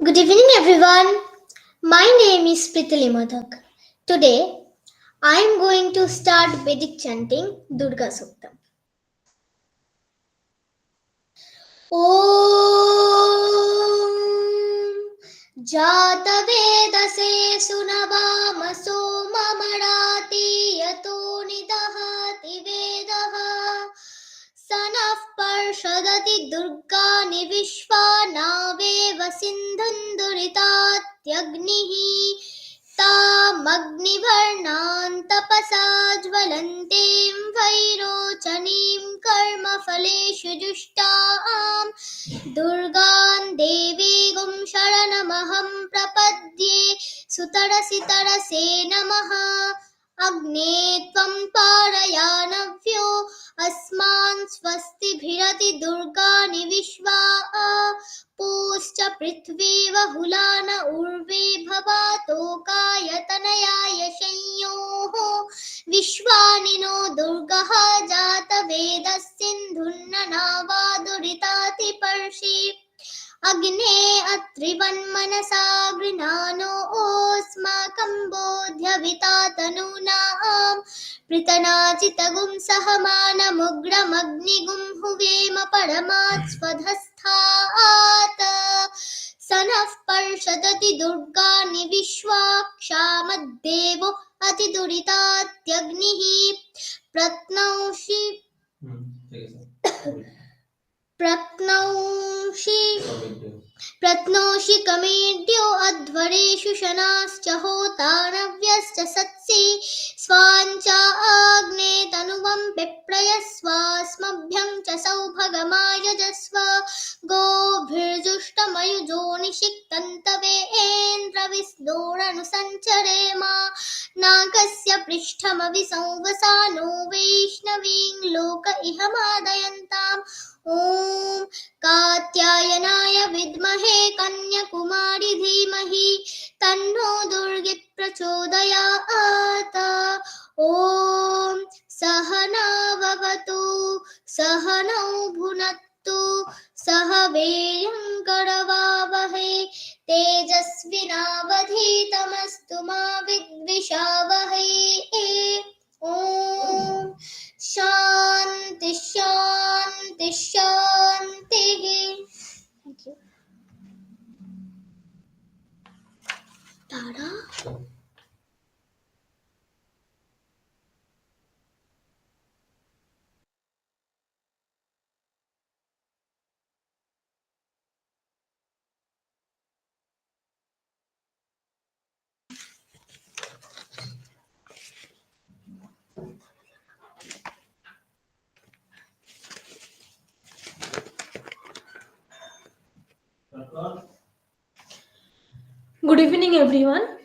Good evening, everyone. My name is Pritali Madhak. Today, I am going to start Vedic chanting Durga Suktam. ॐ जातवेदसे सुनवामसो ममराति यतो निदहति वेदः स नः पर्षदति दुर्गानि विश्वा नावेव सिन्धुं दुरितात्यग्निः तामग्निवर्णां तपसा ज्वलन्तीं वैरोचनीं कर्मफलेषु जुष्टां दुर्गां देवीगुं शरणमहं प्रपद्ये सुतरसि तरसे नमः अग्ने त्वं पारयानव्यो अस्मान् स्वस्तिभिरति दुर्गानि विश्वा पूश्च पृथ्वी वहुलान उर्वे भवातोकायतनयाय संयोः विश्वानिनो दुर्गः जातवेदः सिन्धुर्ननावा दुरितातिपर्षि अग्ने अत्रिवन्मनसा गृणानो ओस्माकं बोध्यविता तनूनां पृतनाचितगुं सहमानमुग्रमग्निगुं हुवेम परमात् स्वधस्थात् स नः पर्षदति दुर्गानि विश्वा क्षामद्देवो अतिदुरितात्यग्निः प्रत्नौषि प्रत्नोषि कमेड्यो अध्वरेषु शनाश्च होतानव्यश्च सत्सि स्वाञ्च आग्ने तनुवं पिप्रयस्वास्मभ्यं च सौभगमायजस्व गोभिर्जुष्टमयुजो निषिक्तन्तवेन्द्रविस्दोरनुसञ्चरेम नागस्य पृष्ठमविसंवसानो वैष्णवीं लोक इह मादयन्ताम् ॐ कात्यायनाय विद्महे कन्याकुमारी धीमहि तन्नो दुर्गे प्रचोदयात् ॐ सहनाववतु सहनौ भुनक्तु सह वीर्यङ्करवावहै तेजस्विनावधीतमस्तु मा विद्विषावहै ॐ शान्ति शान्ति शान्तिः Thank you. Tara? Good evening, everyone.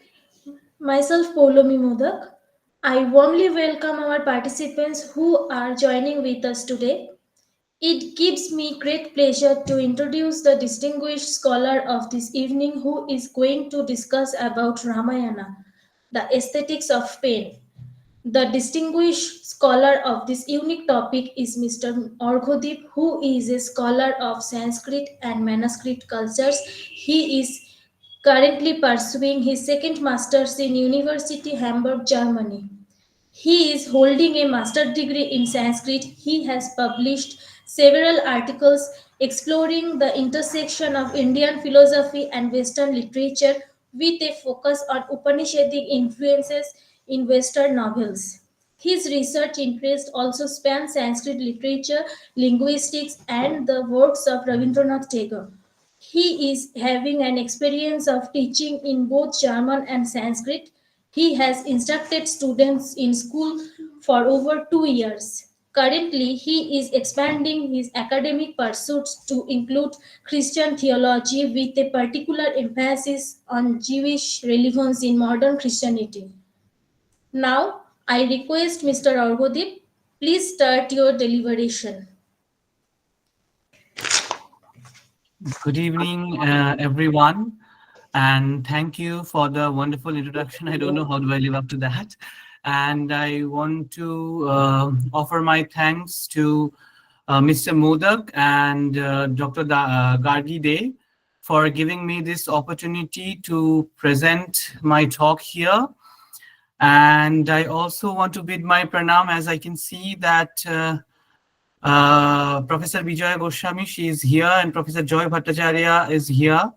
Myself, Polomi Modak. I warmly welcome our participants who are joining with us today. It gives me great pleasure to introduce the distinguished scholar of this evening who is going to discuss about Rāmāyaṇa, the aesthetics of pain. The distinguished scholar of this unique topic is Mr. Arghyadip, who is a scholar of Sanskrit and Manuscript Cultures. He is currently pursuing his second master's in University Hamburg, Germany. He is holding a master's degree in Sanskrit. He has published several articles exploring the intersection of Indian philosophy and Western literature with a focus on Upanishadic influences in Western novels. His research interests also span Sanskrit literature, linguistics, and the works of Rabindranath Tagore. He is having an experience of teaching in both German and Sanskrit. He has instructed students in school for over 2 years. Currently, he is expanding his academic pursuits to include Christian theology with a particular emphasis on Jewish relevance in modern Christianity. Now, I request Mr. Arghyadip, please start your deliberation. Good evening, everyone, and thank you for the wonderful introduction. I don't know how do I live up to that. And I want to offer my thanks to Mr. Modak and Dr. Gargi Day for giving me this opportunity to present my talk here. And I also want to bid my pranam, as I can see that Professor Vijaya Goswami, she is here, and Professor Joy Bhattacharya is here.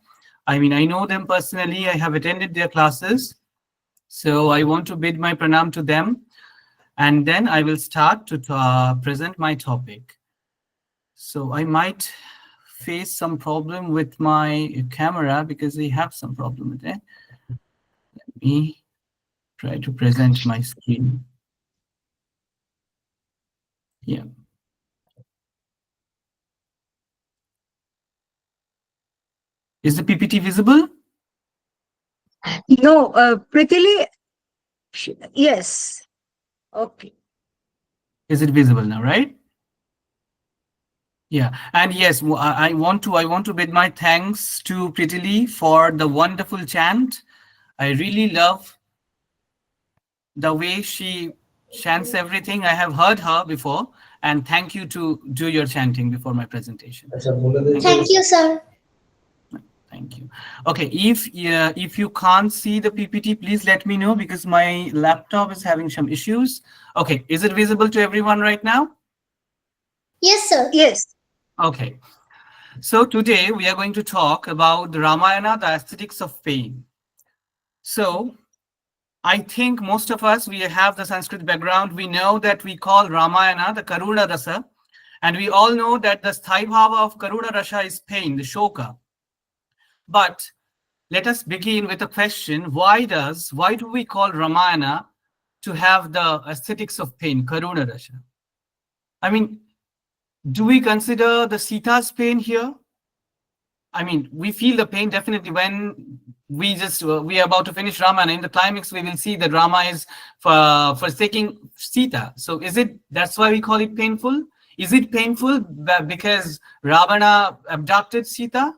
I mean, I know them personally. I have attended their classes. So I want to bid my pranam to them. And then I will start to present my topic. So I might face some problem with my camera because they have some problem with it. Let me try to present my screen. Yeah. Is the PPT visible? No, Pritili, yes. Okay. Is it visible now, right? Yeah, and yes, I want to bid my thanks to Pritili for the wonderful chant. I really love the way she chants everything. I have heard her before, and thank you to do your chanting before my presentation. Thank you, sir. Thank you. Okay, if you can't see the PPT, please let me know because my laptop is having some issues. Okay, is it visible to everyone right now? Yes, sir. Yes. Okay. So today we are going to talk about the Rāmāyaṇa, the aesthetics of pain. So I think most of us, we have the Sanskrit background. We know that we call Rāmāyaṇa the Karuna Rasa. And we all know that the Sthai Bhava of Karuna Rasa is pain, the Shoka. But let us begin with a question. Why do we call Rāmāyaṇa to have the aesthetics of pain, Karuna Rasa? I mean, do we consider the Sita's pain here? I mean, we feel the pain definitely when we are about to finish Rāmāyaṇa. In the climax, we will see that Rama is forsaking Sita. So that's why we call it painful? Is it painful because Ravana abducted Sita?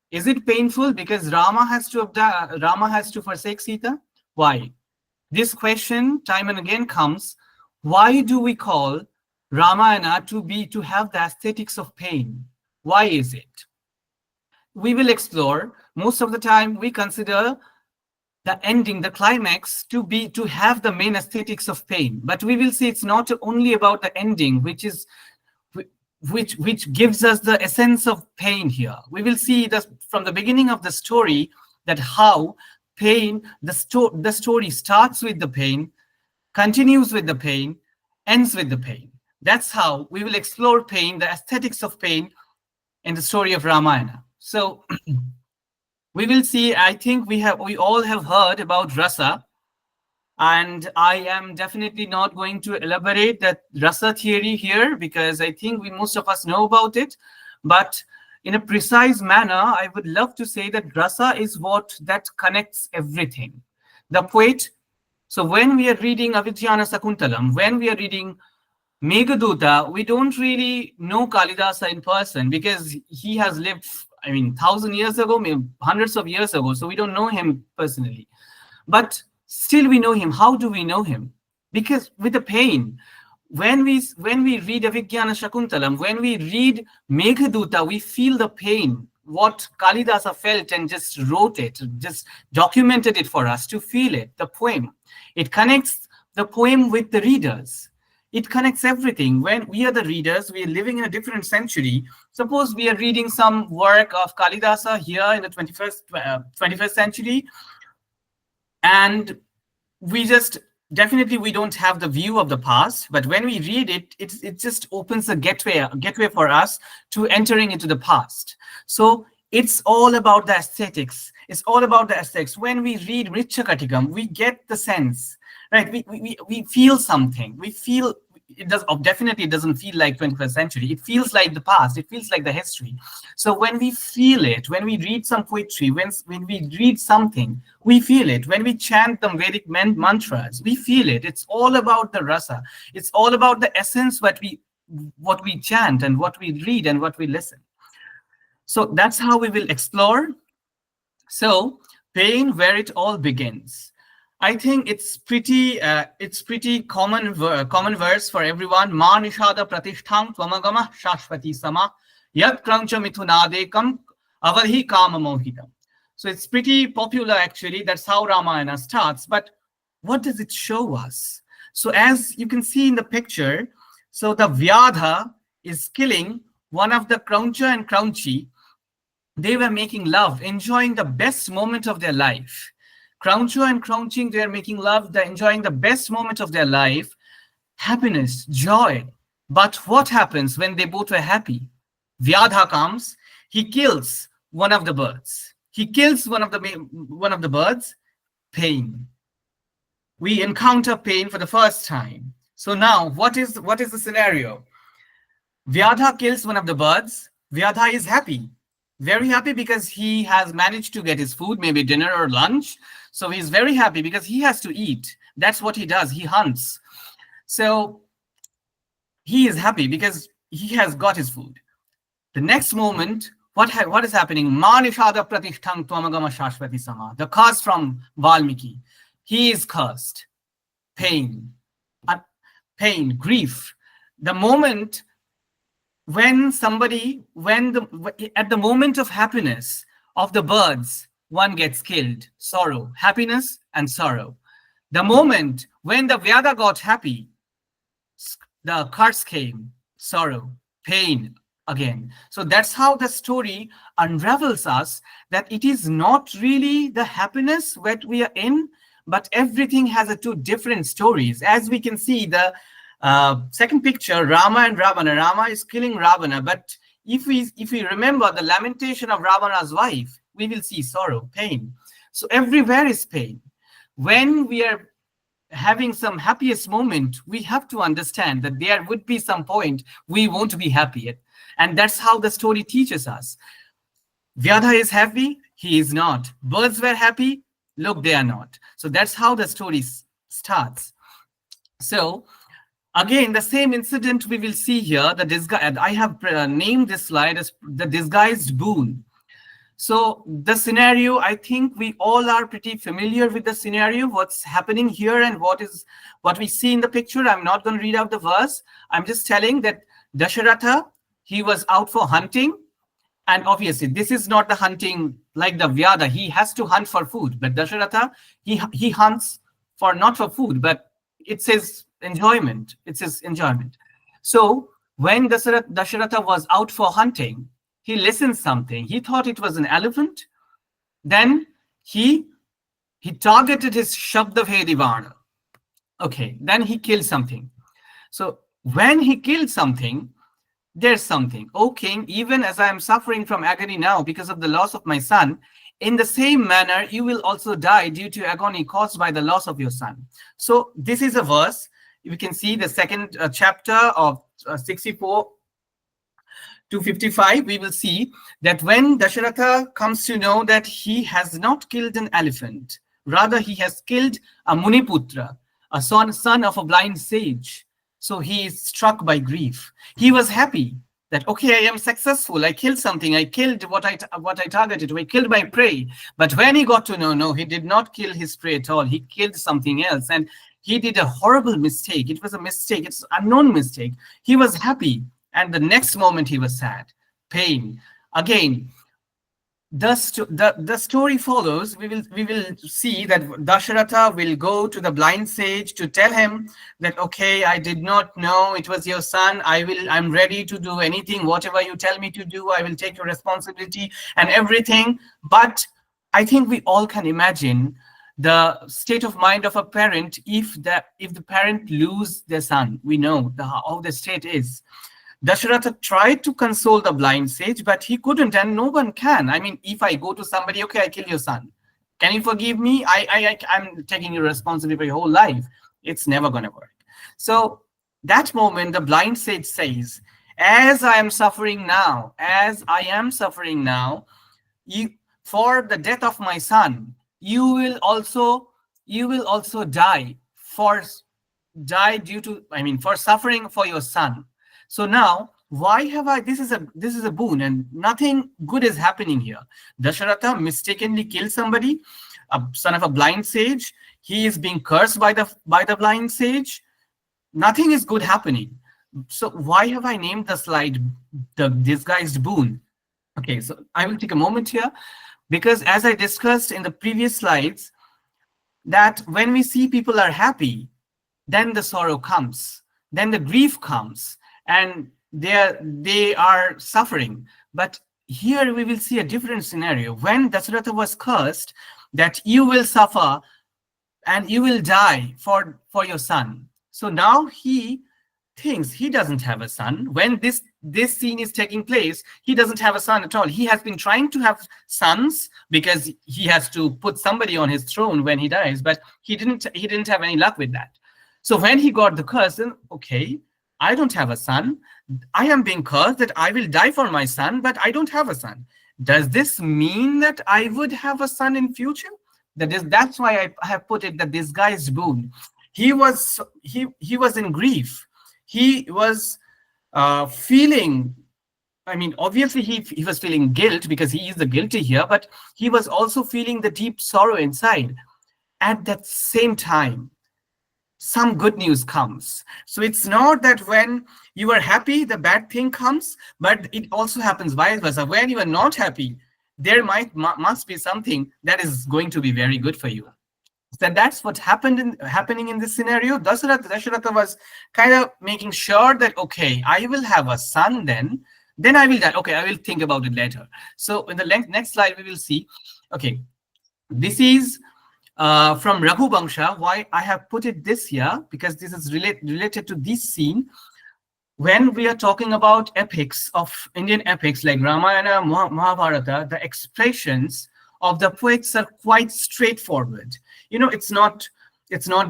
Is it painful because Rama has to forsake Sita? Why? This question time and again comes. Why do we call Rāmāyaṇa to have the aesthetics of pain? Why is it? We will explore. Most of the time we consider the ending, the climax, to have the main aesthetics of pain. But we will see it's not only about the ending, which gives us the essence of pain here. We will see that from the beginning of the story, that how pain, the story starts with the pain, continues with the pain, ends with the pain. That's how we will explore pain, the aesthetics of pain in the story of Rāmāyaṇa. So we will see, I think we all have heard about rasa, and I am definitely not going to elaborate that rasa theory here because I think most of us know about it. But in a precise manner, I would love to say that rasa is that connects everything. The poet, so when we are reading Avidyana Sakuntalam, when we are reading Meghaduta, we don't really know Kalidasa in person because he has lived, 1,000 years ago, maybe hundreds of years ago. So we don't know him personally. But still we know him. How do we know him? Because with the pain, when we read Avidyana Shakuntalam, when we read Meghaduta, we feel the pain, what Kalidasa felt and just wrote it, just documented it for us to feel it, the poem. It connects the poem with the readers. It connects everything. When we are the readers, we are living in a different century. Suppose we are reading some work of Kalidasa here in the 21st century, and we don't have the view of the past, but when we read it, it just opens a gateway for us to entering into the past. So it's all about the aesthetics. It's all about the aesthetics. When we read Mritchakatikam, we get the sense, right? We feel something. We feel definitely it doesn't feel like 21st century. It feels like the past. It feels like the history. So when we feel it, when we read some poetry, when we read something, we feel it. When we chant the Vedic mantras, we feel it. It's all about the rasa. It's all about the essence what we chant and what we read and what we listen. So that's how we will explore. So pain, where it all begins. I think it's pretty common verse for everyone. Ma nishada pratishtham tvamagama shashvati sama yat krancha mithunadekam Avadhi Kama Mohita. So it's pretty popular actually. That's how Ramayana starts. But what does it show us? So as you can see in the picture, so the Vyadha is killing one of the Krauncha and Kraunchi. They were making love, enjoying the best moment of their life. Krauncha and Kraunchi, they are making love, they're enjoying the best moment of their life, happiness, joy. But what happens when they both were happy? Vyadha comes, he kills one of the birds. He kills one of the birds, pain. We encounter pain for the first time. So now, what is the scenario? Vyadha kills one of the birds. Vyadha is happy, very happy because he has managed to get his food, maybe dinner or lunch. So he's very happy because he has to eat. That's what he does. He hunts. So he is happy because he has got his food. The next moment, what is happening? Manishada pratishthang tvamagama shashvati sama. The curse from Valmiki. He is cursed. Pain, grief. The moment when at the moment of happiness of the birds, one gets killed. Sorrow, happiness and sorrow. The moment when the Vyada got happy, the curse came. Sorrow, pain again. So that's how the story unravels us, that it is not really the happiness that we are in, but everything has two different stories. As we can see, the second picture, Rama and Ravana. Rama is killing Ravana, but if we remember the lamentation of Ravana's wife, we will see sorrow, pain. So everywhere is pain. When we are having some happiest moment, we have to understand that there would be some point we won't be happy. And that's how the story teaches us. Vyadha is happy, he is not. Birds were happy, look, they are not. So that's how the story starts. So again, the same incident we will see here. I have named this slide as the disguised boon. So the scenario, I think we all are pretty familiar with the scenario, what's happening here and what we see in the picture. I'm not going to read out the verse. I'm just telling that Dasharatha, he was out for hunting. And obviously, this is not the hunting like the Vyada. He has to hunt for food. But Dasharatha, he hunts not for food, but it's his enjoyment. It's his enjoyment. So when Dasharatha was out for hunting, he listened something. He thought it was an elephant. Then he targeted his Shabdavedi Vana. Okay, then he killed something. So when he killed something, there's something. O king, even as I am suffering from agony now because of the loss of my son, in the same manner, you will also die due to agony caused by the loss of your son. So this is a verse. You can see the second chapter of 64 to 55. We will see that when Dasharatha comes to know that he has not killed an elephant, rather he has killed a Muniputra, a son of a blind sage. So he is struck by grief. He was happy that, okay, I am successful. I killed something. I killed what I targeted. I killed my prey. But when he got to know, no, he did not kill his prey at all. He killed something else. And he did a horrible mistake. It was a mistake. It's an unknown mistake. He was happy. And the next moment he was sad. Pain. Again, the story follows. We will see that Dasharatha will go to the blind sage to tell him that, okay, I did not know it was your son. I'm ready to do anything, whatever you tell me to do. I will take your responsibility and everything. But I think we all can imagine the state of mind of a parent if the parent lose their son. We know how the state is. Dasharatha tried to console the blind sage, but he couldn't, and no one can. I mean, if I go to somebody, okay, I kill your son. Can you forgive me? I'm taking your responsibility for your whole life. It's never going to work. So that moment, the blind sage says, as I am suffering now, for the death of my son, you will also die for suffering for your son. So now, why have I? This is a boon, and nothing good is happening here. Dasharatha mistakenly killed somebody, a son of a blind sage. He is being cursed by the blind sage. Nothing is good happening. So why have I named the slide the disguised boon? Okay, so I will take a moment here, because as I discussed in the previous slides, that when we see people are happy, then the sorrow comes, then the grief comes, and they are suffering. But here we will see a different scenario. When Dasharatha was cursed that you will suffer and you will die for your son, so now he thinks he doesn't have a son. When this scene is taking place, he doesn't have a son at all. He has been trying to have sons because he has to put somebody on his throne when he dies, but he didn't have any luck with that. So when he got the curse, then okay, I don't have a son. I am being cursed that I will die for my son, but I don't have a son. Does this mean that I would have a son in future? That's why I have put it that disguised boon. He was in grief. He was feeling, I mean, obviously he was feeling guilt because he is the guilty here, but he was also feeling the deep sorrow inside. At that same time, some good news comes. So it's not that when you are happy, the bad thing comes, but it also happens vice versa. When you are not happy, there must be something that is going to be very good for you. So that's what happening in this scenario. Dasharatha was kind of making sure that, okay, I will have a son, then I will die. Okay, I will think about it later. So in the next slide, we will see. Okay, this is from Raghu Bangsha. Why I have put it this here, because this is related to this scene. When we are talking about epics of Indian epics like Ramayana, Mahabharata, the expressions of the poets are quite straightforward. It's not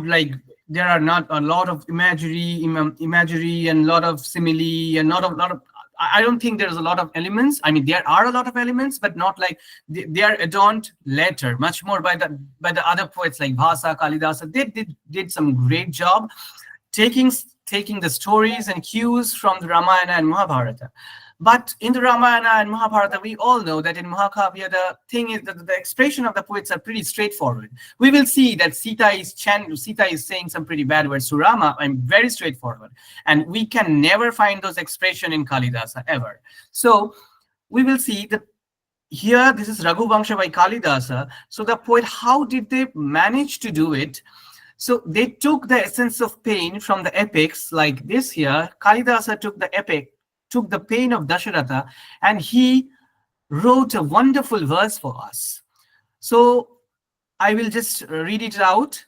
like there are not a lot of imagery and a lot of simile and lot of. I don't think there's a lot of elements. I mean, there are a lot of elements, but not like they are adorned later, much more by the other poets like Bhasa, Kalidasa. They did some great job taking the stories and cues from the Ramayana and Mahabharata. But in the Ramayana and Mahabharata, we all know that in Mahakavya, the thing is that the expression of the poets are pretty straightforward. We will see that Sita is saying some pretty bad words to Rama, and very straightforward. And we can never find those expressions in Kalidasa, ever. So we will see that here, this is Raghu Vangsha by Kalidasa. So the poet, how did they manage to do it? So they took the essence of pain from the epics like this here. Kalidasa took the pain of Dasharatha, and he wrote a wonderful verse for us. So I will just read it out.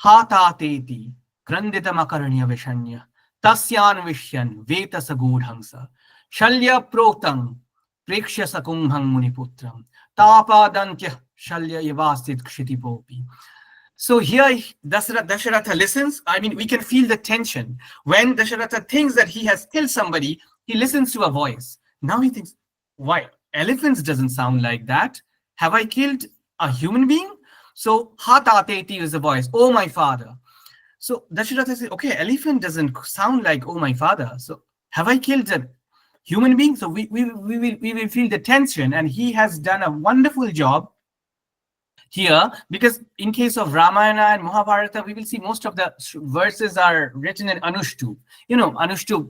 Hatateti krandita makaranya vishanya tasyan vishyan veta sagudhangsa shalya protang prekshya sakumhang muniputram tapadantya shalya yavasit kshitipopi. So here Dasharatha listens. I mean, we can feel the tension. When Dasharatha thinks that he has killed somebody, he listens to a voice. Now he thinks, why? Elephants doesn't sound like that. Have I killed a human being? So Hatateti is the voice. Oh, my father. So Dasharatha says, okay, elephant doesn't sound like, oh, my father. So have I killed a human being? So we will feel the tension, and he has done a wonderful job here, because in case of Ramayana and Mahabharata, we will see most of the verses are written in Anushtup. Anushtup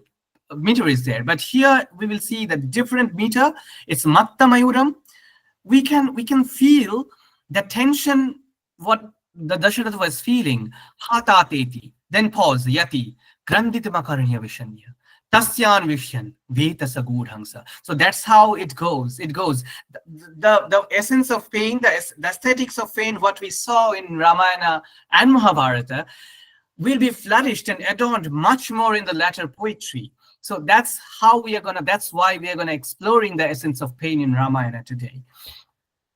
meter is there, but here we will see the different meter. It's Matta Mayuram. We can feel the tension what the Dasharatha was feeling. Hatateti, then pause, yati, grandita makaranya vishanya. Tasyan Vishyan, Veta Sagudhangsa. So that's how it goes. It goes. The essence of pain, the aesthetics of pain, what we saw in Ramayana and Mahabharata, will be flourished and adorned much more in the latter poetry. So that's why we are gonna exploring the essence of pain in Ramayana today.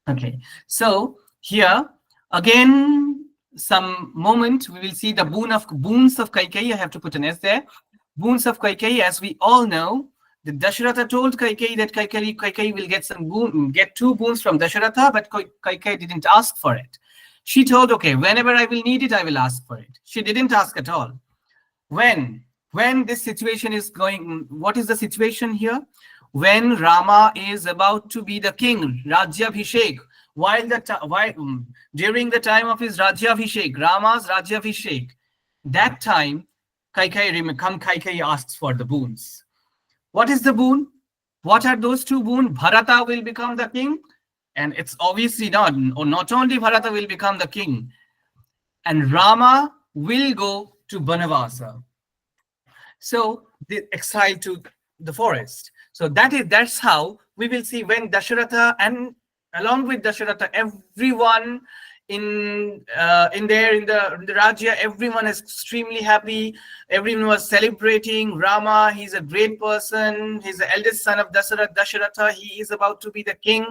Okay, so here again, some moment we will see the boons of Kaikeyi. I have to put an S there. Boons of Kaikeyi, as we all know, the Dasharatha told Kaikeyi that Kaikeyi will get 2 boons from Dasharatha, but Kaikeyi didn't ask for it. She told, okay, whenever I will need it, I will ask for it. She didn't ask at all. When this situation is going, what is the situation here? When Rama is about to be the king, Rajyabhishek, during the time of his Rajyabhishek, Rama's Rajyabhishek, that time, Kaikeyi asks for the boons. What is the boon? What are those two boons? Bharata will become the king, and it's obviously not only Bharata will become the king, and Rama will go to Banavasa. So the exile to the forest. So that's how we will see when Dasharatha, and along with Dasharatha, everyone in the Rajya, everyone is extremely happy. Everyone was celebrating Rama. He's a great person. He's the eldest son of Dasharatha. He is about to be the king,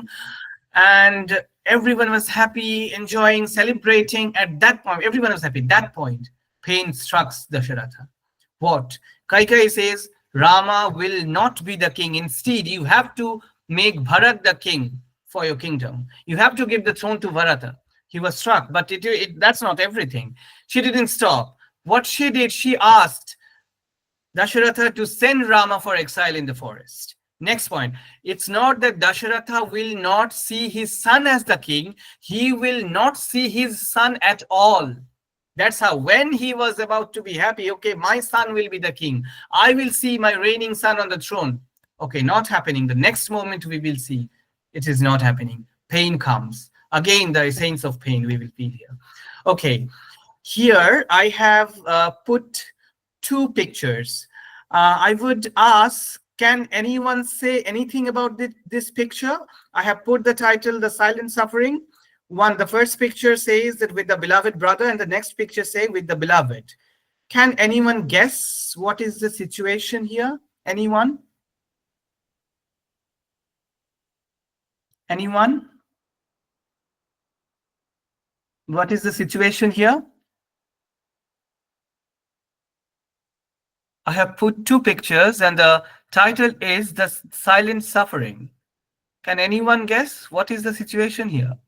and everyone was happy, enjoying, celebrating. At that point, everyone was happy. At that point, pain struck Dasharatha. What? Kaikai says, Rama will not be the king. Instead, you have to make Bharat the king for your kingdom. You have to give the throne to Bharata. He was struck, but that's not everything. She didn't stop. What she did, she asked Dasharatha to send Rama for exile in the forest. Next point, it's not that Dasharatha will not see his son as the king. He will not see his son at all. That's how, when he was about to be happy, okay, my son will be the king. I will see my reigning son on the throne. Okay, not happening. The next moment we will see it is not happening. Pain comes. Again, the essence of pain we will feel here. Okay, here I have put two pictures. I would ask, can anyone say anything about this picture? I have put the title, The Silent Suffering. The first picture says that with the beloved brother, and the next picture says with the beloved. Can anyone guess what is the situation here? Anyone? Anyone? What is the situation here? I have put two pictures, and the title is The Silent Suffering. Can anyone guess what is the situation here?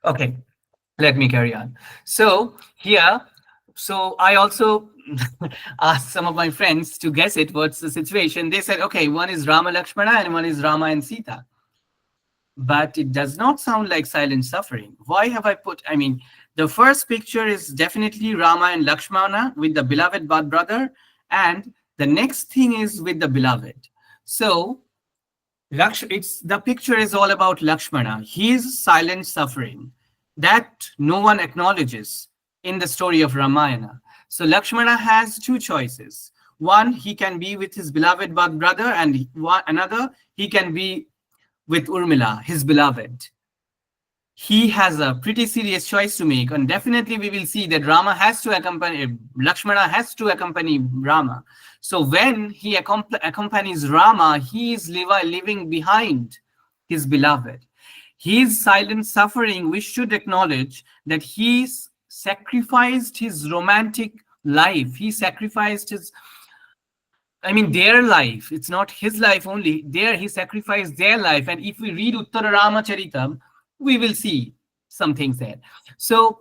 Okay, let me carry on. So here, I also asked some of my friends to guess it. What's the situation? They said, okay, one is Rama Lakshmana and one is Rama and Sita. But it does not sound like silent suffering. Why have I put, the first picture is definitely Rama and Lakshmana with the beloved brother, and the next thing is with the beloved. So the picture is all about Lakshmana. His silent suffering that no one acknowledges in the story of Rāmāyaṇa. So Lakshmana has two choices. One, he can be with his beloved brother, and another, he can be with Urmila, his beloved. He has a pretty serious choice to make, and definitely we will see that Lakshmana has to accompany Rama. So when he accompanies Rama, he is leaving behind his beloved. His silent suffering, we should acknowledge that he sacrificed his romantic life. He sacrificed their life. It's not his life only. There he sacrificed their life. And if we read Uttara Ramacharitam, we will see some things there. So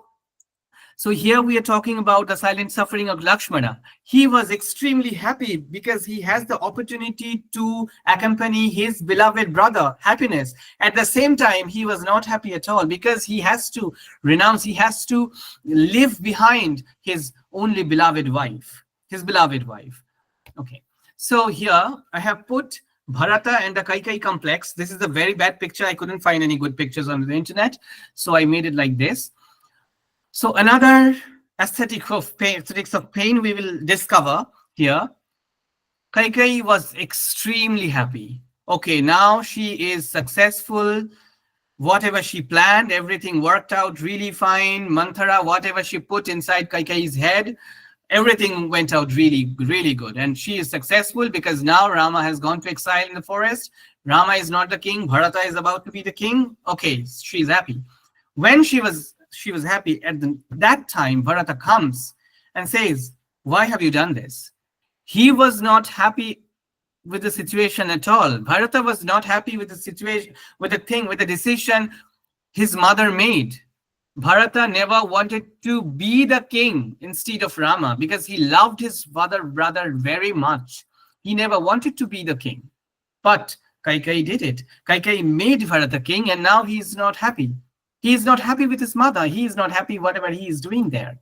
here we are talking about the silent suffering of Lakshmana. He was extremely happy because he has the opportunity to accompany his beloved brother, happiness. At the same time, he was not happy at all because he has to renounce, he has to live behind his only beloved wife, Okay. So here I have put Bharata and the Kaikai complex. This is a very bad picture. I couldn't find any good pictures on the internet. So I made it like this. So another aesthetics of pain we will discover here. Kaikai was extremely happy. Okay, now she is successful. Whatever she planned, everything worked out really fine. Manthara, whatever she put inside Kaikai's head, everything went out really, really good. And she is successful because now Rama has gone to exile in the forest. Rama is not the king. Bharata is about to be the king. Okay, she's happy. When she was happy, at that time, Bharata comes and says, why have you done this? He was not happy with the situation at all. Bharata was not happy with the situation, with the decision his mother made. Bharata never wanted to be the king instead of Rama because he loved his brother very much. He never wanted to be the king. But Kaikai did it. Kaikai made Bharata king, and now he is not happy. He is not happy with his mother. He is not happy whatever he is doing there.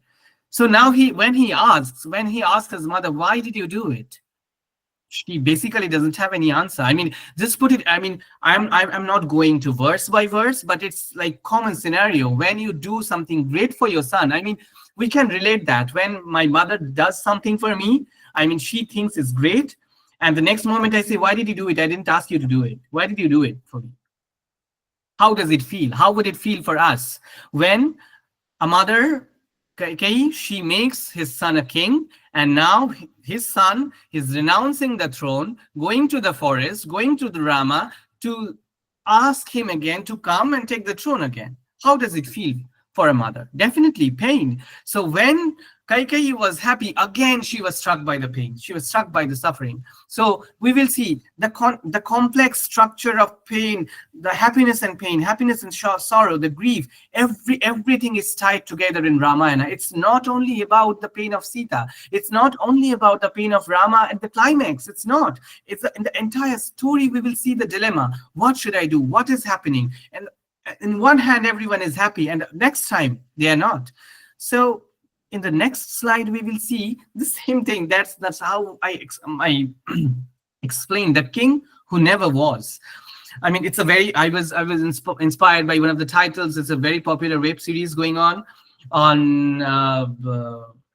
So now when he asks his mother, why did you do it? She basically doesn't have any answer. I mean, just put it, I mean, I'm not going to verse by verse, but it's like common scenario. When you do something great for your son, I mean, we can relate that. When my mother does something for me, I mean, she thinks it's great. And the next moment I say, why did you do it? I didn't ask you to do it. Why did you do it for me? How does it feel? How would it feel for us when a mother, okay, she makes his son a king, and now his son is renouncing the throne, going to the forest, going to the Rama to ask him again to come and take the throne again? How does it feel for a mother? Definitely pain. So when Kaikeyi was happy, again she was struck by the pain. She was struck by the suffering. So we will see the complex structure of pain, the happiness and pain, happiness and sorrow, the grief. Everything is tied together in Ramayana. It's not only about the pain of Sita. It's not only about the pain of Rama at the climax. It's not. It's in the entire story. We will see the dilemma. What should I do? What is happening? And in one hand, everyone is happy, and next time they are not. So in the next slide, we will see the same thing. That's how I explain the king who never was. I mean, it's a very, I was inspired by one of the titles. It's a very popular web series going on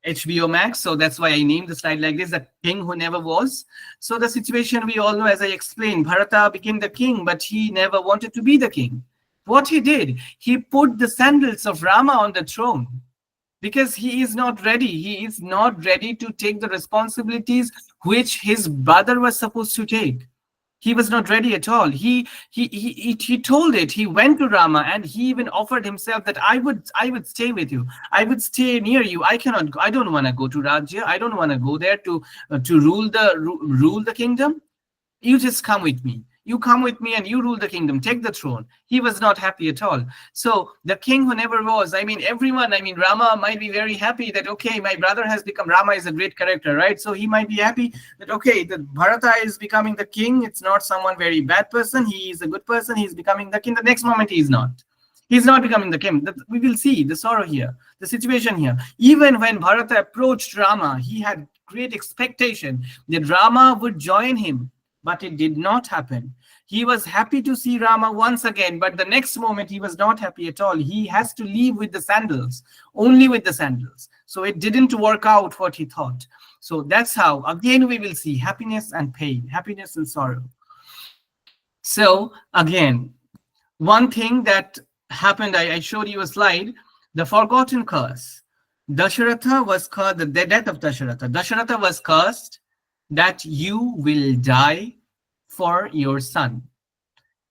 HBO Max. So that's why I named the slide like this, the king who never was. So the situation we all know, as I explained, Bharata became the king, but he never wanted to be the king. What he did, he put the sandals of Rama on the throne, because he is not ready. He is not ready to take the responsibilities which his brother was supposed to take. He was not ready at all. He told it. He went to Rama and he even offered himself that I would stay with you. I would stay near you. I don't want to go to Rajya. I don't want to go there to rule the kingdom. You just come with me. You come with me and you rule the kingdom. Take the throne. He was not happy at all. So the king who never was, I mean, Rama might be very happy that, okay, my brother has become, Rama is a great character, right? So he might be happy that, okay, that Bharata is becoming the king. It's not someone very bad person. He is a good person. He's becoming the king. The next moment he is not. He's not becoming the king. We will see the sorrow here, the situation here. Even when Bharata approached Rama, he had great expectation that Rama would join him. But it did not happen. He was happy to see Rama once again, but the next moment he was not happy at all. He has to leave with the sandals, only with the sandals. So it didn't work out what he thought. So that's how, again, we will see happiness and pain, happiness and sorrow. So again, one thing that happened, I showed you a slide, the forgotten curse. Dasharatha was cursed, the death of Dasharatha. Dasharatha was cursed that you will die for your son.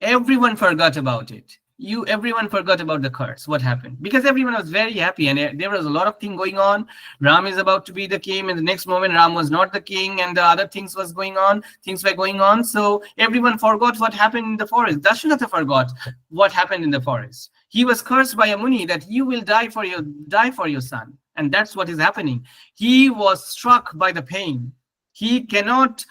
Everyone forgot about it. Everyone forgot about the curse. What happened? Because everyone was very happy and there was a lot of things going on. Ram is about to be the king, and the next moment Ram was not the king, and the other things were going on. So everyone forgot what happened in the forest. Dasharatha forgot what happened in the forest. He was cursed by a Muni that you will die for your son. And that's what is happening. He was struck by the pain. He cannot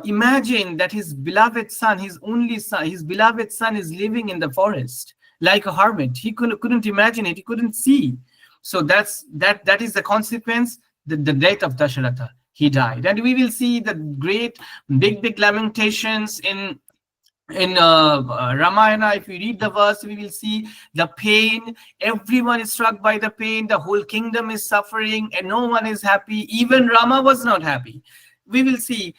imagine that his beloved son, his only son, his beloved son is living in the forest like a hermit. He couldn't imagine it. He couldn't see. So that is the consequence, the death of Dasharatha. He died. And we will see the great big lamentations in Ramayana. If we read the verse, we will see the pain. Everyone is struck by the pain. The whole kingdom is suffering and no one is happy. Even Rama was not happy. We will see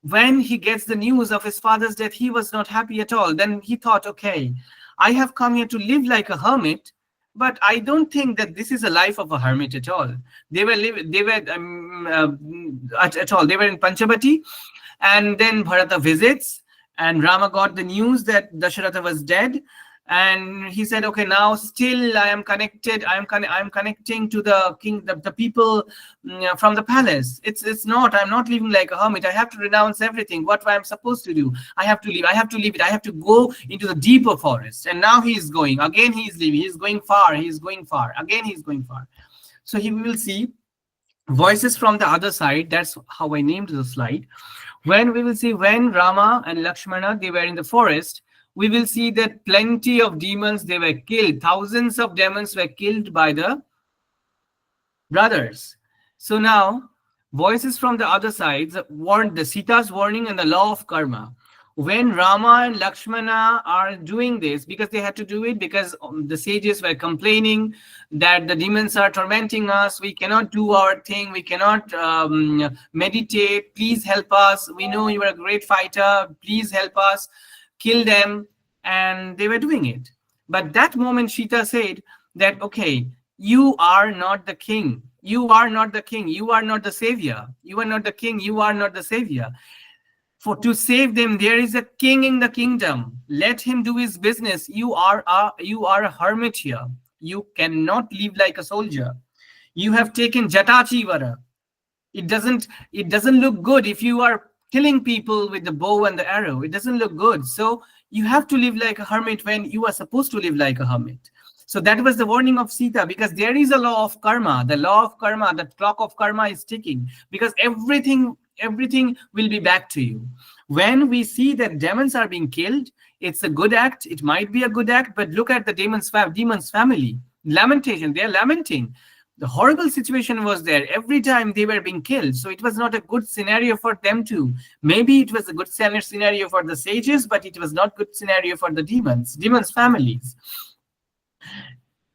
when he gets the news of his father's death, he was not happy at all. Then he thought, okay, I have come here to live like a hermit, but I don't think that this is a life of a hermit at all. They were in Panchavati, and then Bharata visits, and Rama got the news that Dasharatha was dead, and he said, okay, now still I am connected. I am connecting to the king, the people from the palace. I'm not living like a hermit. I have to renounce everything. What I am supposed to do? I have to leave. I have to leave it. I have to go into the deeper forest. And now he is going. Again, he is leaving. He is going far. He is going far. Again, he is going far. So we will see voices from the other side. That's how I named the slide. When we will see when Rama and Lakshmana, they were in the forest, we will see that plenty of demons, they were killed. Thousands of demons were killed by the brothers. So now, voices from the other sides warned the Sita's warning and the law of karma. When Rama and Lakshmana are doing this, because they had to do it, because the sages were complaining that the demons are tormenting us, we cannot do our thing, we cannot meditate, please help us, we know you are a great fighter, please help us, kill them. And they were doing it. But that moment Sita said that, okay, you are not the king. You are not the king. You are not the savior. You are not the king. You are not the savior. For to save them, there is a king in the kingdom. Let him do his business. You are a hermit here. You cannot live like a soldier. You have taken Jatachivara. It doesn't look good if you are killing people with the bow and the arrow. It doesn't look good. So you have to live like a hermit when you are supposed to live like a hermit. So that was the warning of Sita, because there is a law of karma. The law of karma, the clock of karma is ticking, because everything will be back to you. When we see that demons are being killed, it's a good act. It might be a good act, but look at the demon's family. Lamentation, they're lamenting. The horrible situation was there. Every time they were being killed. So it was not a good scenario for them too. Maybe it was a good scenario for the sages, but it was not good scenario for the demons' families.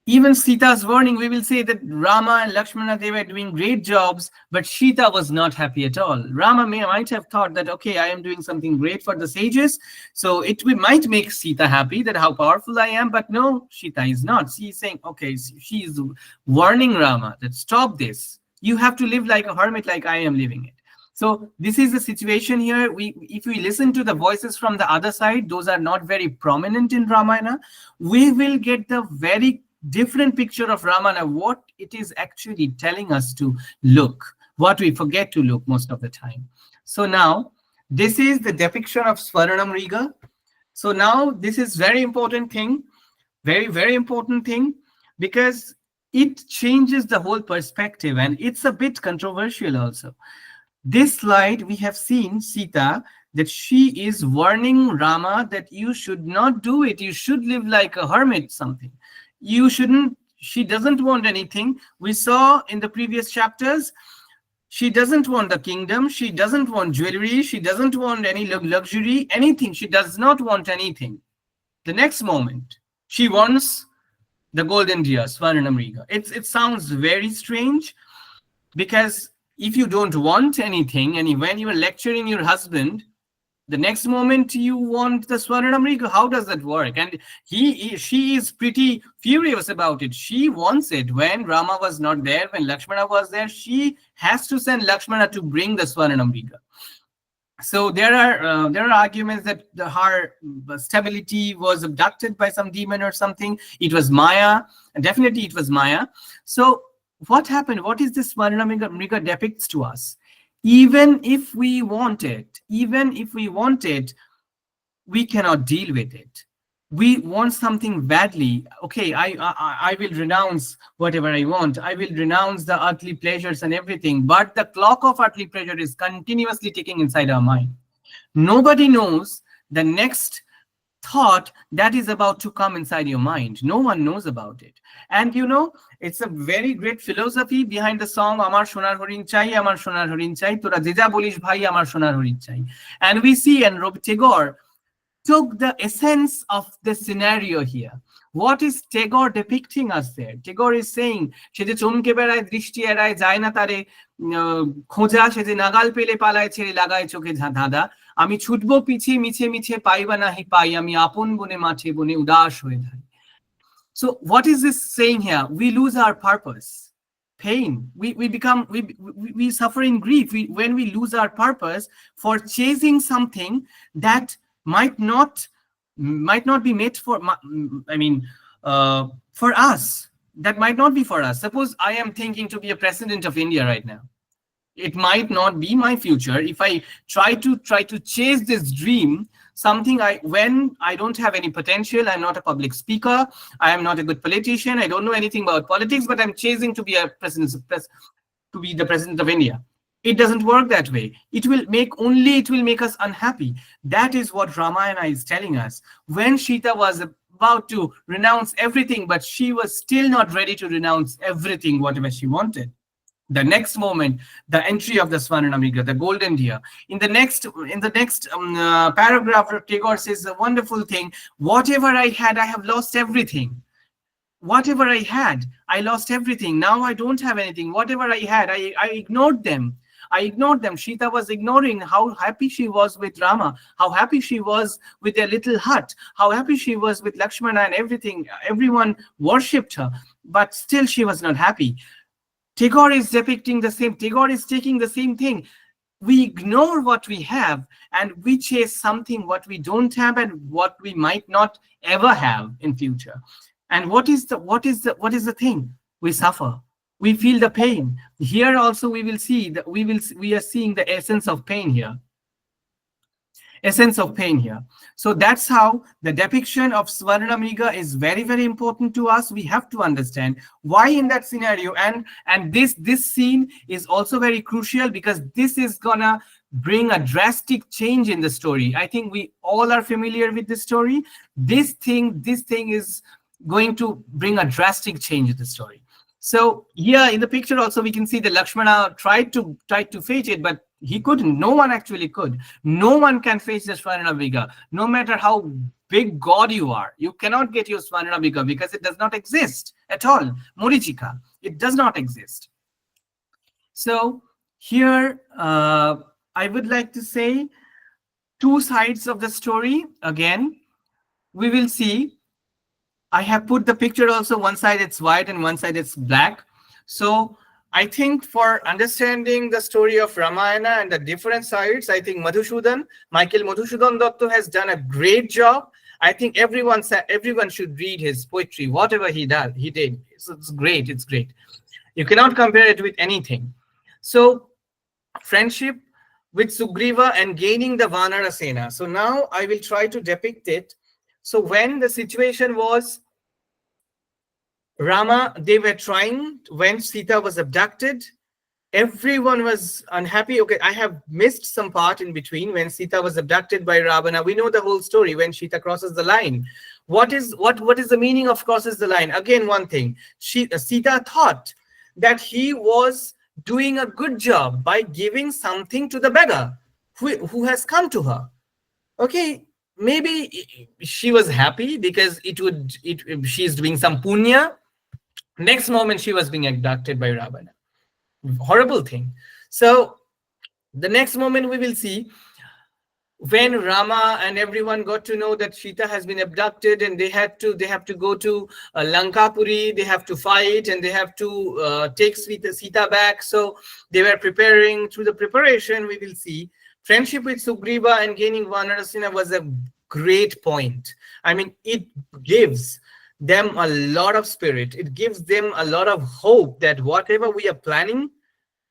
Even Sita's warning, we will say that Rama and Lakshmana, they were doing great jobs, but Sita was not happy at all. Rama might have thought that, okay, I am doing something great for the sages, so we might make Sita happy that how powerful I am, but no, Sita is not. She is saying, okay, she is warning Rama that stop this. You have to live like a hermit, like I am living it. So this is the situation here. If we listen to the voices from the other side, those are not very prominent in Ramayana, we will get the very different picture of Ramayana, what it is actually telling us to look, what we forget to look most of the time. So now, this is the depiction of Swarnamriga. So now, this is very important thing, very, very important thing, because it changes the whole perspective, and it's a bit controversial also. This slide, we have seen Sita, that she is warning Rama that you should not do it. You should live like a hermit, something. You shouldn't, she doesn't want anything. We saw in the previous chapters, she doesn't want the kingdom. She doesn't want jewelry. She doesn't want any luxury, anything. She does not want anything. The next moment, she wants the golden deer, Swarnamriga. It sounds very strange, because if you don't want anything, and when you are lecturing your husband, the next moment you want the Swarnamriga, how does that work? And she is pretty furious about it. She wants it. When Rama was not there, when Lakshmana was there, she has to send Lakshmana to bring the Swarnamriga. So there are arguments that her stability was abducted by some demon or something. It was Maya. Definitely it was Maya. So what happened? What is this Swarnamriga depicts to us? Even if we want it, we cannot deal with it. We want something badly. Okay, I will renounce whatever I want. I will renounce the earthly pleasures and everything. But the clock of earthly pleasure is continuously ticking inside our mind. Nobody knows the next thought that is about to come inside your mind. No one knows about it. And you know, it's a very great philosophy behind the song Amar Sonar Horin Chai, Amar Sonar Horin Chai, Tora Jeja Bolish Bhai, Amar Sonar Horin Chai. And we see, and Tagore took the essence of the scenario here. What is Tagore depicting us there? Tagore is saying, she je chomke berai drishti erai jay na tare khoja, she je nagal pele palay chhere lagay chokhe dhada, ami chutbo piche miche miche paiba nahi pai, ami apon bone mache bone udash hoye dhai. So what is this saying here? We lose our purpose. Pain. We suffer in grief when we lose our purpose for chasing something that might not be made for, for us. That might not be for us. Suppose I am thinking to be a president of India right now. It might not be my future. If I try to chase this dream, something when I don't have any potential, I'm not a public speaker, I am not a good politician, I don't know anything about politics, but I'm chasing to be the president of India. It doesn't work that way. It will make us unhappy. That is what Ramayana is telling us. When Sita was about to renounce everything, but she was still not ready to renounce everything, whatever she wanted. The next moment, the entry of the Swarnamriga, the golden deer. In the next paragraph, Tagore says a wonderful thing. Whatever I had, I have lost everything. Whatever I had, I lost everything. Now I don't have anything. Whatever I had, I ignored them. I ignored them. Sita was ignoring how happy she was with Rama, how happy she was with their little hut, how happy she was with Lakshmana and everything. Everyone worshipped her, but still she was not happy. Tagore is depicting the same. Tagore is taking the same thing. We ignore what we have and we chase something what we don't have and what we might not ever have in future. And what is the thing? We suffer. We feel the pain. Here also we will see that we are seeing the essence of pain here. Essence of pain here. So that's how the depiction of Swarnamriga is very, very important to us. We have to understand why in that scenario, and this scene is also very crucial because this is gonna bring a drastic change in the story. I think we all are familiar with this story. This thing is going to bring a drastic change in the story. So here in the picture also we can see that Lakshmana tried to face it, but he couldn't. No one actually could. No one can face the Swarnamriga. No matter how big god you are, you cannot get your Swarnamriga because it does not exist at all. Morichika, it does not exist. So here I would like to say two sides of the story. Again, we will see. I have put the picture also, one side it's white and one side it's black. So I think for understanding the story of Ramayana and the different sides, I think Michael Madhusudhan Dotto has done a great job. I think everyone should read his poetry, whatever he did. So it's great, it's great. You cannot compare it with anything. So friendship with Sugriva and gaining the Vanara Sena. So now I will try to depict it. So when the situation was they were trying, when Sita was abducted, everyone was unhappy. Okay, I have missed some part in between when Sita was abducted by Ravana. We know the whole story when Sita crosses the line. What is the meaning of crosses the line? Again, one thing, Sita thought that he was doing a good job by giving something to the beggar who has come to her. Okay, maybe she was happy because she's doing some punya. Next moment she was being abducted by Ravana. Horrible thing. So the next moment we will see when Rama and everyone got to know that Sita has been abducted and they have to go to Lankapuri, they have to fight and they have to take Sita back. So they were preparing. Through the preparation we will see friendship with Sugriva and gaining Vanarasena was a great point. I mean, it gives them a lot of spirit. It gives them a lot of hope that whatever we are planning,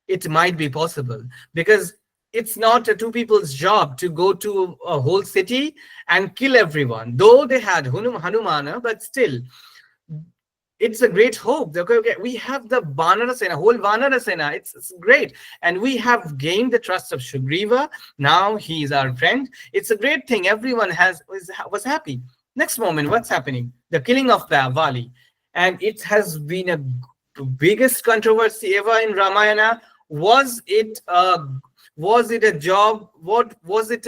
it might be possible. Because it's not two people's job to go to a whole city and kill everyone. Though they had Hanumana, but still, it's a great hope. Okay, we have the Vanarasena, whole Vanarasena. It's great. And we have gained the trust of Sugriva. Now he is our friend. It's a great thing. Everyone was happy. Next moment, what's happening? The killing of Vali. And it has been a biggest controversy ever in Ramayana. Was it a job? Was it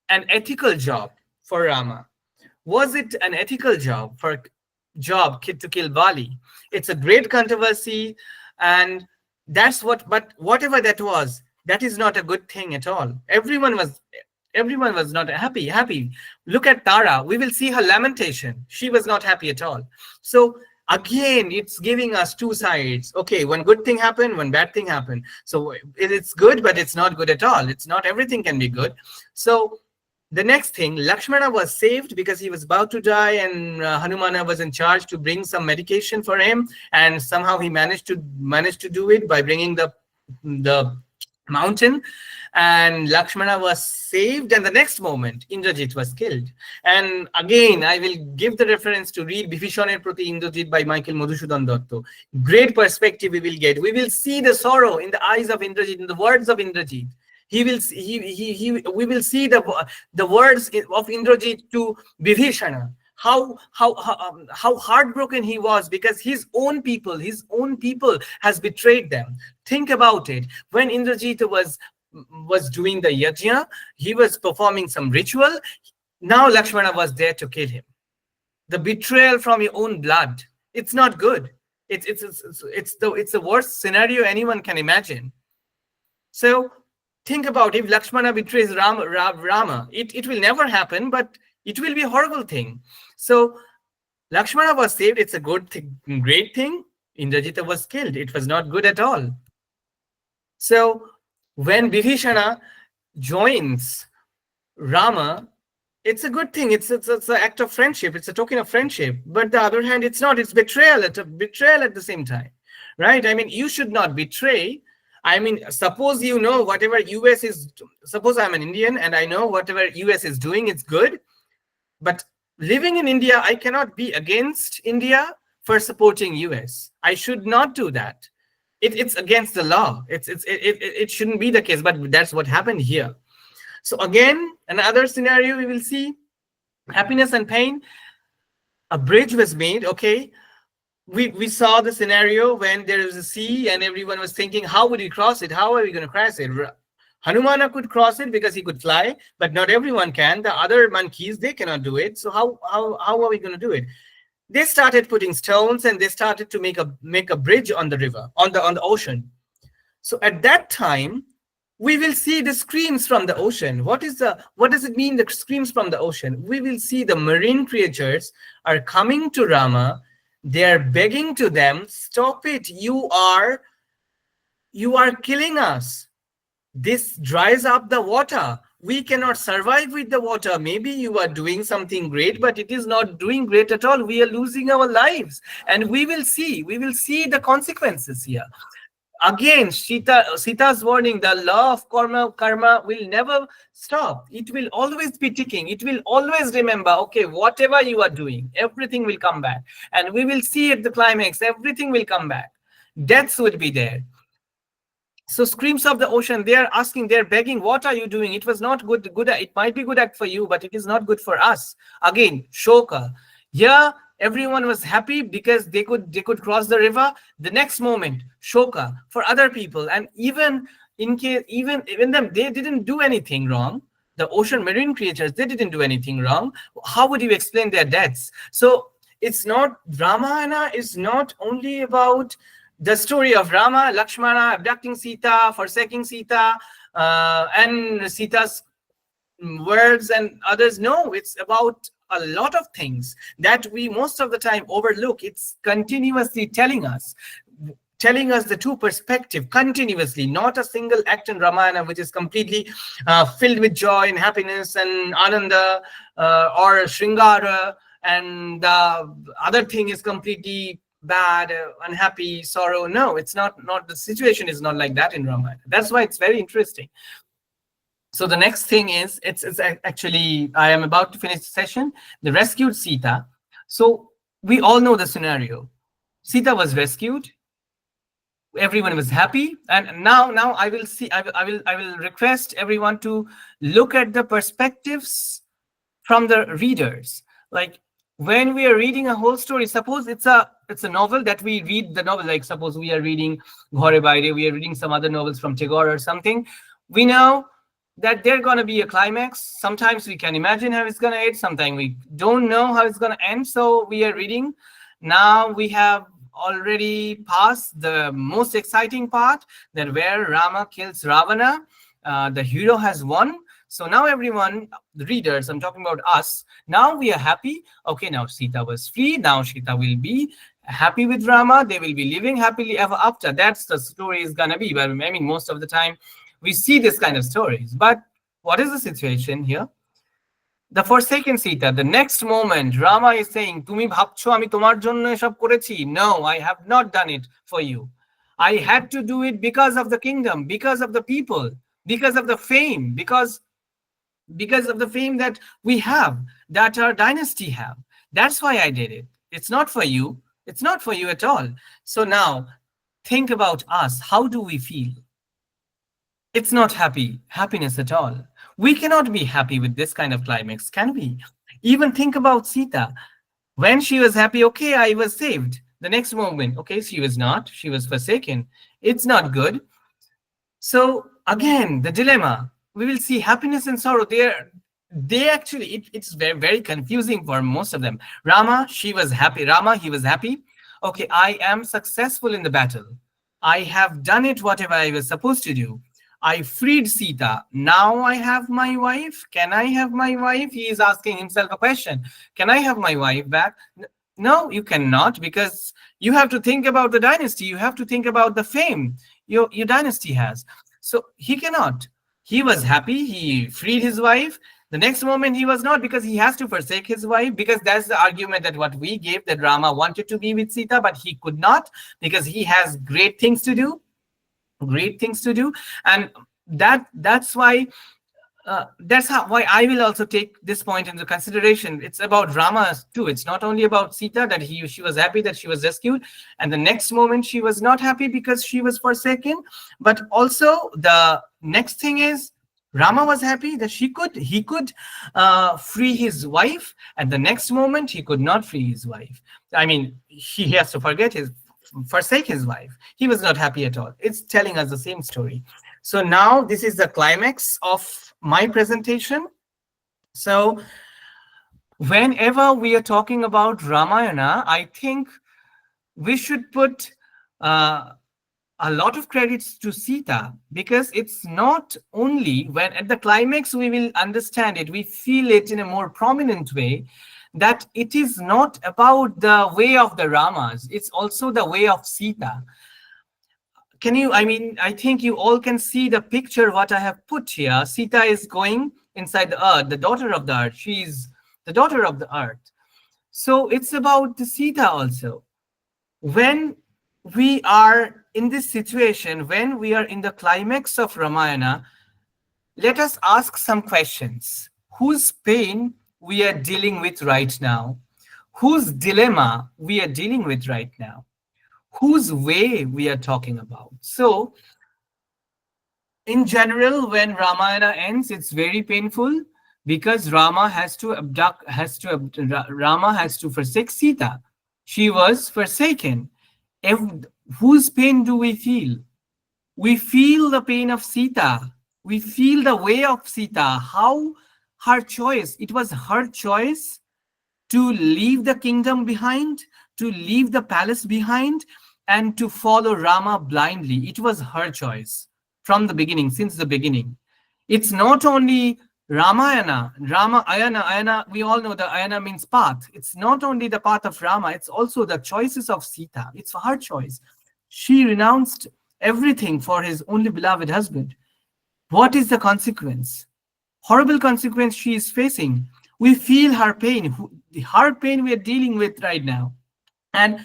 an ethical job for Rama? Was it an ethical job to kill Vali? It's a great controversy, and that's but whatever that was, that is not a good thing at all. Everyone was not happy. Look at Tara. We will see her lamentation. She was not happy at all. So again, it's giving us two sides. Okay, one good thing happened, one bad thing happened. So it's good, but it's not good at all. It's not everything can be good. So the next thing, Lakshmana was saved because he was about to die, and Hanumana was in charge to bring some medication for him, and somehow he managed to do it by bringing the mountain, and Lakshmana was saved, and the next moment Indrajit was killed. And again, I will give the reference to read Bibhishaner Proti Indrajit by Michael Madhusudan Dotto. Great perspective we will get. We will see the sorrow in the eyes of Indrajit, in the words of Indrajit. We will see the words of Indrajit to Bibhishana. How heartbroken he was because his own people has betrayed them. Think about it. When Indrajit was doing the yajna, he was performing some ritual. Now Lakshmana was there to kill him. The betrayal from your own blood. It's not good. It's the worst scenario anyone can imagine. So think about if Lakshmana betrays Rama. It will never happen, but it will be a horrible thing. So Lakshmana was saved. It's a good thing, great thing. Indrajita was killed. It was not good at all. So when Bibhishana joins Rama, it's a good thing. It's an act of friendship. It's a token of friendship. But the other hand, it's not. It's betrayal. It's a betrayal at the same time, right? I mean, you should not betray. I mean, suppose you know whatever US is. Suppose I'm an Indian and I know whatever US is doing, it's good. But living in India, I cannot be against India for supporting US. I should not do that. It's against the law. It shouldn't be the case, but that's what happened here. So again, another scenario we will see, happiness and pain. A bridge was made, okay. We saw the scenario when there was a sea and everyone was thinking, how would we cross it? How are we going to cross it? Hanumana could cross it because he could fly, but not everyone can. The other monkeys, they cannot do it. So how are we going to do it? They started putting stones and they started to make a bridge on the river, on the ocean. So at that time, we will see the screams from the ocean. What does it mean, the screams from the ocean? We will see the marine creatures are coming to Rama. They are begging to them, stop it. You are killing us. This dries up the water. We cannot survive with the water. Maybe you are doing something great, but it is not doing great at all. We are losing our lives. And we will see the consequences here. Again, Sita's warning, the law of karma will never stop. It will always be ticking. It will always remember, okay, whatever you are doing, everything will come back. And we will see at the climax, everything will come back. Deaths would be there. So screams of the ocean, they are asking, they're begging, what are you doing? It was not good. It might be good act for you, but it is not good for us. Again, shoka. Yeah, everyone was happy because they could cross the river. The next moment, shoka for other people. And even them, they didn't do anything wrong. The ocean marine creatures, they didn't do anything wrong. How would you explain their deaths? So it's not, Rāmāyaṇa is not only about the story of Rama, Lakshmana abducting Sita, forsaking Sita, and Sita's words and others. No, it's about a lot of things that we most of the time overlook. It's continuously telling us the two perspective continuously, not a single act in Ramayana which is completely filled with joy and happiness and ananda or shringara, and the other thing is completely bad, unhappy, sorrow. No, it's not the situation is not like that in Ramayana. That's why it's very interesting. So the next thing is, it's actually, I am about to finish the session, the rescued Sita. So we all know the scenario. Sita was rescued. Everyone was happy. And now I will request everyone to look at the perspectives from the readers. Like when we are reading a whole story, suppose it's a novel that we read the novel, like suppose we are reading Ghore Baire, we are reading some other novels from Tagore or something. We know that there's going to be a climax. Sometimes we can imagine how it's going to end. Sometimes we don't know how it's going to end. So we are reading. Now we have already passed the most exciting part, that where Rama kills Ravana. The hero has won. So now everyone, the readers, I'm talking about us, now we are happy. Okay, now Sita was free. Now Sita will be happy with Rama. They will be living happily ever after. That's the story is going to be. But I mean, most of the time, we see this kind of stories. But what is the situation here? The forsaken Sita, the next moment, Rama is saying, Tumi bhabcho ami tomar jonno esab korechi. No, I have not done it for you. I had to do it because of the kingdom, because of the people, because of the fame, because of the fame that we have, that our dynasty have. That's why I did it. It's not for you. It's not for you at all. So now think about us. How do we feel? It's not happiness at all. We cannot be happy with this kind of climax, can we? Even think about Sita. When she was happy, okay, I was saved. The next moment, okay, she was not. She was forsaken. It's not good. So again, the dilemma. We will see happiness and sorrow. They actually, it's very, very confusing for most of them. Rama, she was happy. Rama, he was happy. Okay, I am successful in the battle. I have done it whatever I was supposed to do. I freed Sita. Now I have my wife. Can I have my wife? He is asking himself a question. Can I have my wife back? No, you cannot, because you have to think about the dynasty. You have to think about the fame your dynasty has. So he cannot. He was happy. He freed his wife. The next moment he was not, because he has to forsake his wife, because that's the argument that what we gave, that Rama wanted to be with Sita, but he could not because he has great things to do. And that's why why I will also take this point into consideration. It's about Rama too. It's not only about Sita, that she was happy that she was rescued, and the next moment she was not happy because she was forsaken. But also the next thing is, Rama was happy that he could free his wife, and the next moment he could not free his wife. I mean, he has to forsake his wife. He was not happy at all. It's telling us the same story. So now this is the climax of my presentation. So whenever we are talking about Ramayana, I think we should put a lot of credits to Sita, because it's not only when at the climax we will understand it, we feel it in a more prominent way, that it is not about the way of the Ramas, it's also the way of Sita. I think you all can see the picture what I have put here. Sita is going inside the earth, the daughter of the earth. She's the daughter of the earth. So it's about the Sita also. When we are in this situation, when we are in the climax of Ramayana, let us ask some questions. Whose pain we are dealing with right now? Whose dilemma we are dealing with right now? Whose way we are talking about? So, in general, when Ramayana ends, it's very painful, because Rama has to forsake Sita. She was forsaken. Whose pain do we feel? We feel the pain of Sita. We feel the way of Sita. How her choice. It was her choice to leave the kingdom behind, to leave the palace behind, and to follow Rama blindly. It was her choice from the beginning, since the beginning. It's not only Ramayana, Ayana, we all know the Ayana means path. It's not only the path of Rama, it's also the choices of Sita. It's her choice. She renounced everything for his only beloved husband. What is the consequence? Horrible consequence she is facing. We feel her pain we are dealing with right now. And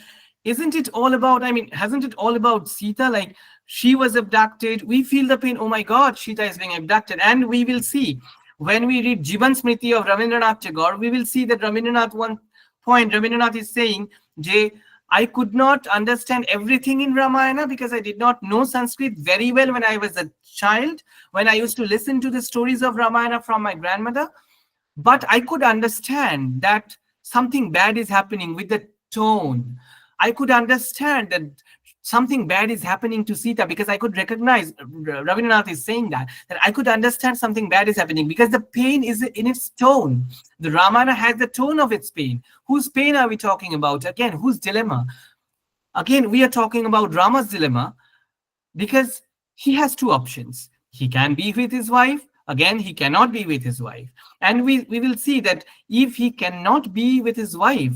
isn't it all about, hasn't it all about Sita? Like, she was abducted. We feel the pain. Oh my God, Sita is being abducted. And we will see, when we read Jivan Smriti of Rabindranath Tagore, we will see that Rabindranath is saying, Jay, I could not understand everything in Ramayana because I did not know Sanskrit very well when I was a child, when I used to listen to the stories of Ramayana from my grandmother. But I could understand that something bad is happening with the tone. I could understand that something bad is happening to Sita, because I could recognize, Rabindranath is saying that I could understand something bad is happening because the pain is in its tone. The Ramayana has the tone of its pain. Whose pain are we talking about? Again, whose dilemma? Again, we are talking about Rama's dilemma, because he has two options. He can be with his wife. Again, he cannot be with his wife. And we will see that if he cannot be with his wife,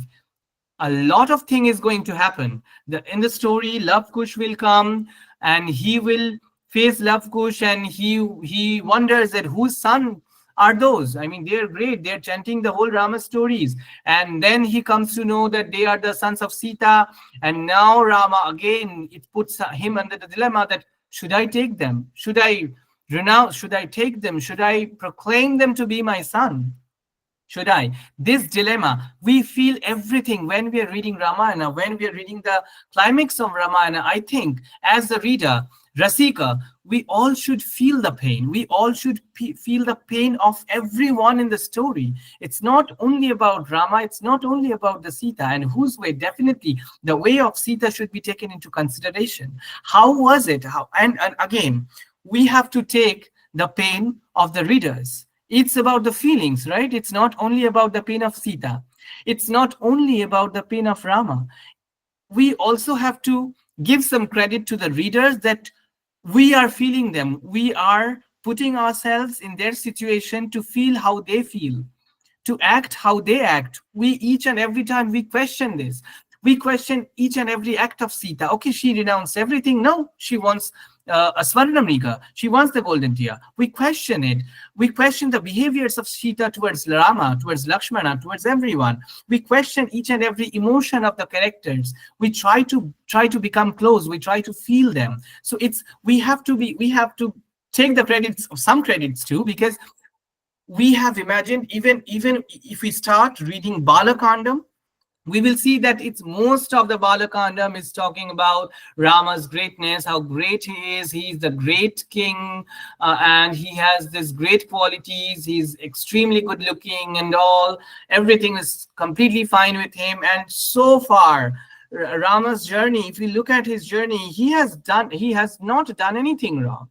a lot of thing is going to happen. In the story, Love Kush will come and he will face Love Kush, and he wonders that whose son are those. I mean, they're great. They're chanting the whole Rama stories. And then he comes to know that they are the sons of Sita. And now Rama, again, it puts him under the dilemma that, should I take them? Should I renounce? Should I take them? Should I proclaim them to be my son? Should I? This dilemma, we feel everything when we are reading Ramayana, when we are reading the climax of Ramayana. I think as the reader, Rasika, we all should feel the pain. We all should feel the pain of everyone in the story. It's not only about Rama, it's not only about the Sita, and whose way, definitely the way of Sita should be taken into consideration. How was it? And again, we have to take the pain of the readers. It's about the feelings, right? It's not only about the pain of Sita. It's not only about the pain of Rama. We also have to give some credit to the readers that we are feeling them. We are putting ourselves in their situation to feel how they feel, to act how they act. We each and every time we question this. We question each and every act of Sita. Okay, she renounced everything. No, she wants a Swarnamrika. She wants the golden tear. We question it. We question the behaviors of Sita towards Rama, towards Lakshmana, towards everyone. We question each and every emotion of the characters. We try to become close. We try to feel them. So we have to take the credits, some credits too, because we have imagined, even if we start reading Balakandam, we will see that it's most of the Balakandam is talking about Rama's greatness, how great he is. He's the great king, and he has these great qualities. He's extremely good looking and all. Everything is completely fine with him. And so far, Rama's journey, if we look at his journey, he has not done anything wrong.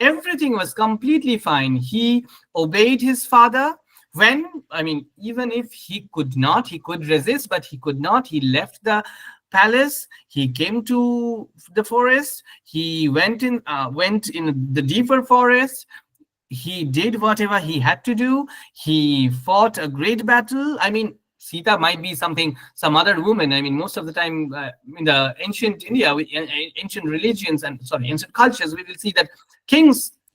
Everything was completely fine. He obeyed his father. Even if he could resist, but he could not. He left the palace. He came to the forest. He went in the deeper forest. He did whatever he had to do. He fought a great battle. Sita might be some other woman. Most of the time in the ancient India, ancient religions ancient cultures, we will see that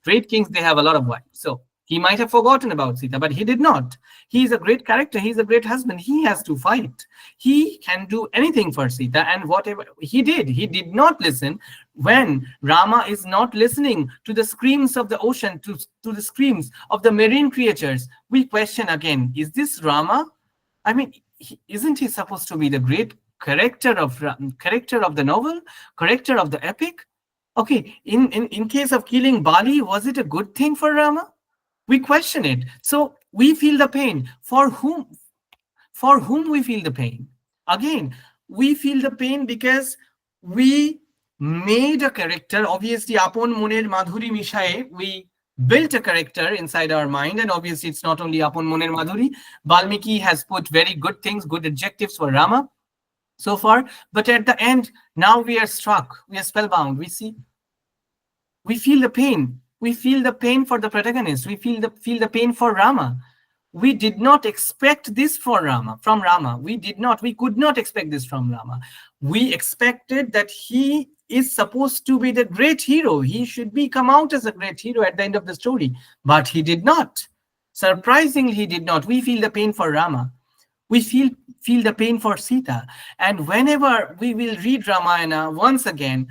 great kings, they have a lot of wives. So he might have forgotten about Sita, but he did not. He is a great character. He's a great husband. He has to fight. He can do anything for Sita, and whatever he did not listen when Rama is not listening to the screams of the ocean, to the screams of the marine creatures. We question again, is this Rama? Isn't he supposed to be the great character of the novel, character of the epic? Okay, in case of killing Bali, was it a good thing for Rama? We question it. So we feel the pain. For whom we feel the pain? Again, we feel the pain because we made a character. Obviously, Apon Moner Madhuri Mishaye, we built a character inside our mind. And obviously, it's not only Apon Moner Madhuri. Valmiki has put very good things, good adjectives for Rama so far. But at the end, now we are struck. We are spellbound. We feel the pain. We feel the pain for the protagonist. We feel the pain for Rama. We did not expect this from Rama. We could not expect this from Rama. We expected that he is supposed to be the great hero. He should come out as a great hero at the end of the story. But he did not. Surprisingly, he did not. We feel the pain for Rama. We feel the pain for Sita. And whenever we will read Ramayana once again,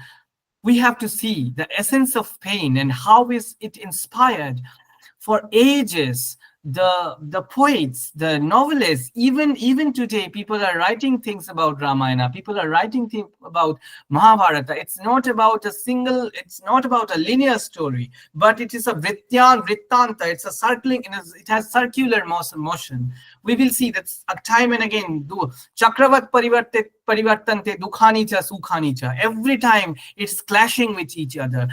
we have to see the essence of pain and how is it inspired. For ages, the poets, the novelists, even today, people are writing things about Ramayana. People are writing things about Mahabharata. It's not about a linear story, but it is a vrittanta. It's a circling, it has circular motion. We will see that time and again. Chakravat parivartante dukhani cha sukhani cha. Every time it's clashing with each other.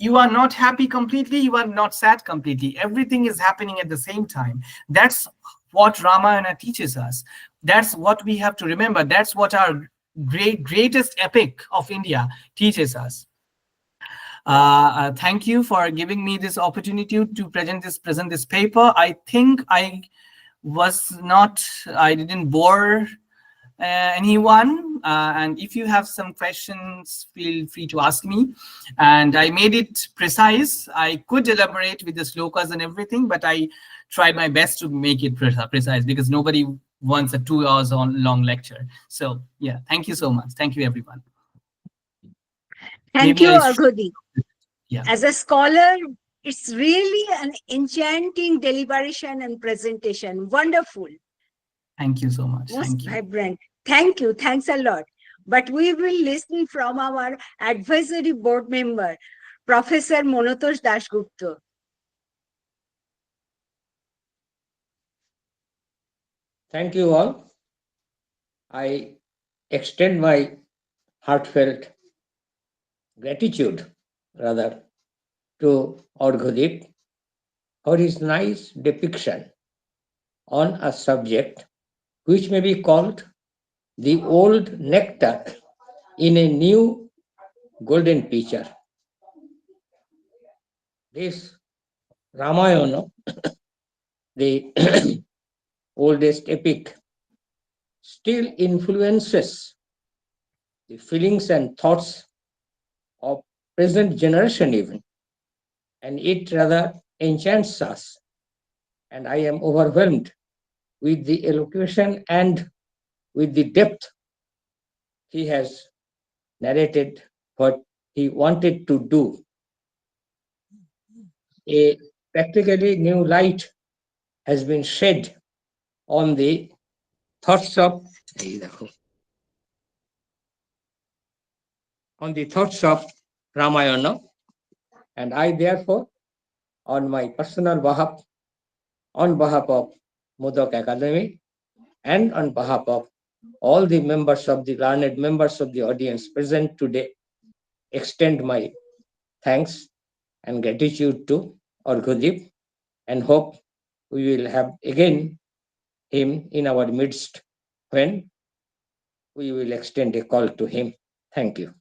You are not happy completely. You are not sad completely. Everything is happening at the same time. That's what Ramayana teaches us. That's what we have to remember. That's what our greatest epic of India teaches us. Thank you for giving me this opportunity to present this paper. I think I didn't bore anyone. And if you have some questions, feel free to ask me. And I made it precise. I could elaborate with the slokas and everything, but I tried my best to make it precise because nobody wants a 2 hours long lecture. So yeah, thank you so much. Thank you, everyone. Thank Maybe you, I Arghyadip. yeah. As a scholar, it's really an enchanting deliberation and presentation. Wonderful, Thank you so much. most Thank you. vibrant. Thank you. Thanks a lot. But we will listen from our advisory board member, Professor Monotosh Dasgupta. Thank you all. I extend my heartfelt gratitude, rather, to Arghyadip for his nice depiction on a subject which may be called the old nectar in a new golden pitcher. This Rāmāyaṇa, the oldest epic, still influences the feelings and thoughts of present generation even, and it rather enchants us. And I am overwhelmed with the elocution and with the depth he has narrated what he wanted to do. A practically new light has been shed on the thoughts of Ramayana, and I therefore, on my personal behalf, on behalf of Modak Academy, and on behalf of all the members of the learned members of the audience present today, extend my thanks and gratitude to Arghyadip, and hope we will have again him in our midst when we will extend a call to him. Thank you.